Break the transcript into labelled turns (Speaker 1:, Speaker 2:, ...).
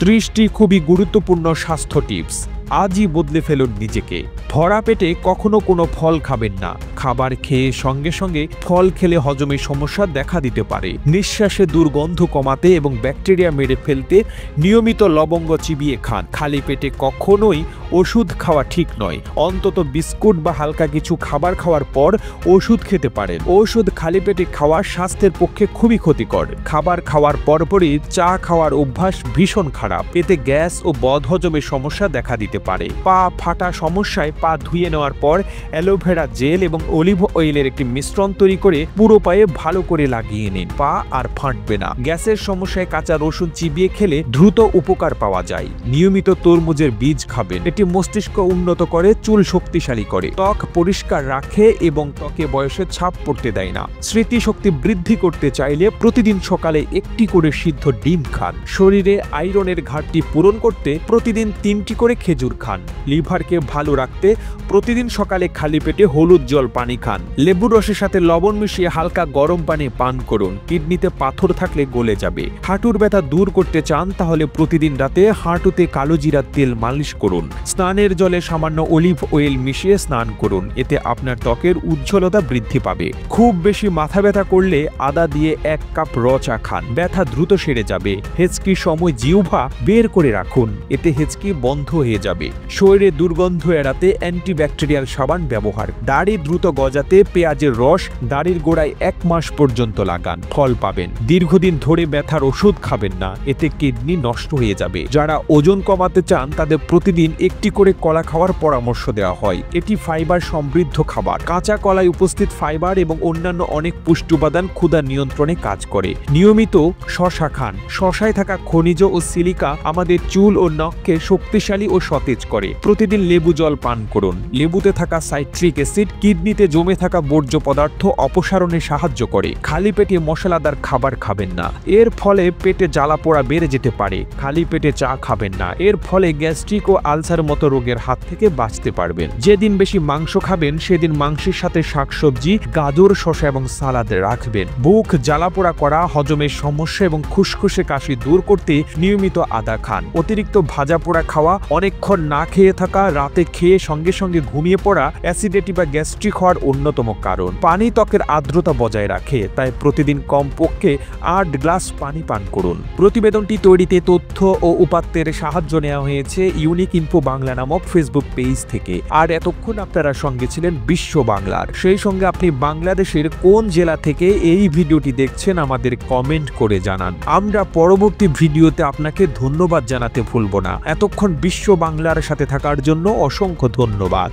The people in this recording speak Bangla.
Speaker 1: 30টি খুবই গুরুত্বপূর্ণ স্বাস্থ্য টিপস। আজই বদলে ফেলুন নিজেকে। ভরা পেটে কখনো কোনো ফল খাবেন না। খাবার খেয়ে সঙ্গে সঙ্গে ফল খেলে হজমের সমস্যা দেখা দিতে পারে। নিঃশ্বাসে দুর্গন্ধ কমাতে এবং ব্যাকটেরিয়া মেরে ফেলতে নিয়মিত লবঙ্গ চিবিয়ে খান। খালি পেটে কখনোই ওষুধ খাওয়া ঠিক নয়। অন্তত বিস্কুট বা হালকা কিছু খাবার খাওয়ার পর ওষুধ খেতে পারেন। ওষুধ খালি পেটে খাওয়া স্বাস্থ্যের পক্ষে খুবই ক্ষতিকর। খাবার খাওয়ার পরপরই চা খাওয়ার অভ্যাস ভীষণ খারাপ। এতে গ্যাস ও বদহজমের সমস্যা দেখা দিতে পারে। পা ফাটা সমস্যায় পা ধুয়ে নেওয়ার পর অ্যালোভেরা জেল এবং অলিভ অয়েলের একটি মিশ্রণ তৈরি করে পুরো পায়ে ভালো করে লাগিয়ে নিন। পা আর ফাটবে না। গ্যাসের সমস্যায় কাঁচা রসুন চিবিয়ে খেলে দ্রুত উপকার পাওয়া যায়। নিয়মিত তরমুজের বীজ খাবেন। এটি মস্তিষ্ক উন্নত করে, চুল শক্তিশালী করে, ত্বক পরিষ্কার রাখে এবং ত্বকে বয়সের ছাপ পড়তে দেয় না। স্মৃতিশক্তি বৃদ্ধি করতে চাইলে প্রতিদিন সকালে একটি করে সিদ্ধ ডিম খান। শরীরে আয়রনের ঘাটতি পূরণ করতে প্রতিদিন 3টি করে খেজুর খান। লিভারকে ভালো রাখতে প্রতিদিন সকালে খালি পেটে হলুদ জল পানি খান। লেবুর রসের সাথে লবণ মিশিয়ে হালকা গরম পানি পান করুন। কিডনিতে পাথর থাকলে গলে যাবে। হাঁটুর ব্যথা দূর করতে চান তাহলে প্রতিদিন রাতে হাঁটুতে কালো জিরার তেল মালিশ করুন। স্নানের জলে সামান্য অলিভ অয়েল মিশিয়ে স্নান করুন। এতে আপনার ত্বকের উজ্জ্বলতা বৃদ্ধি পাবে। খুব বেশি মাথা ব্যথা করলে আদা দিয়ে 1 কাপ র চা খান। ব্যথা দ্রুত সেরে যাবে। হেঁচকির সময় জিহ্বা বের করে রাখুন। এতে হেঁচকি বন্ধ হয়ে যাবে। শরীরে দুর্গন্ধ এড়াতে অ্যান্টিব্যাকটেরিয়াল সাবান ব্যবহার। দাড়ি দ্রুত গজাতে পেঁয়াজের রস দাড়ির গোড়ায় 1 মাস পর্যন্ত লাগান, ফল পাবেন। দীর্ঘদিন ধরে ব্যথার ওষুধ খাবেন না, এতে কিডনি নষ্ট হয়ে যাবে। যারা ওজন কমাতে চান তাদের প্রতিদিন একটি করে কলা খাওয়ার পরামর্শ দেওয়া হয়। এটি ফাইবার সমৃদ্ধ খাবার। কাঁচা কলায় উপস্থিত ফাইবার এবং অন্যান্য অনেক পুষ্টি উপাদান ক্ষুধা নিয়ন্ত্রণে কাজ করে। নিয়মিত শসা খান। শসায় থাকা খনিজ ও সিলিকা আমাদের চুল ও নখকে শক্তিশালী ও সতেজ করে। প্রতিদিন লেবু জল পান করুন। লেবুতে থাকা সাইট্রিক অ্যাসিড কিডনিতে জমে থাকা বর্জ্য পদার্থ অপসারণে সাহায্য করে। খালি পেটে মশলাদার খাবার খাবেন না, এর ফলে পেটে জ্বালা পোড়া বেড়ে যেতে পারে। খালি পেটে চা খাবেন না, এর ফলে গ্যাস্ট্রিক ও আলসার মতো রোগের হাত থেকে বাঁচতে পারবেন। যেদিন বেশি মাংস খাবেন সেদিন মাংসের সাথে শাকসবজি, গাজর, শসা এবং সালাদ রাখবেন। বুক জ্বালা পোড়া করা, হজমের সমস্যা এবং খুসখুসে কাশি দূর করতে নিয়মিত আদা খান। অতিরিক্ত ভাজা পোড়া খাওয়া, অনেকক্ষণ না খেয়ে থাকা, রাতে খেয়ে সঙ্গে সঙ্গে ঘুমিয়ে পড়া অ্যাসিডিটি বা গ্যাস্ট্রিক হওয়ার অন্যতম কারণ। পানি ত্বকের আর্দ্রতা বজায় রাখে, তাই প্রতিদিন কমপক্ষে 8 গ্লাস পানি পান করুন। প্রতিবেদনটি তৈরিতে তথ্য ও উপাত্তের সাহায্য নেওয়া হয়েছে ইউনিক ইনফো বাংলা নামক ফেসবুক পেজ থেকে। আর এতক্ষণ আপনারা সঙ্গে ছিলেন বিশ্ব বাংলার। সেই সঙ্গে আপনি বাংলাদেশের কোন জেলা থেকে এই ভিডিওটি দেখছেন আমাদের কমেন্ট করে জানান। আমরা পরবর্তী ভিডিওতে আপনাকে ধন্যবাদ জানাতে ভুলব না। এতক্ষণ বিশ্ব বাংলার সাথে থাকার জন্য অসংখ্য ধন্যবাদ।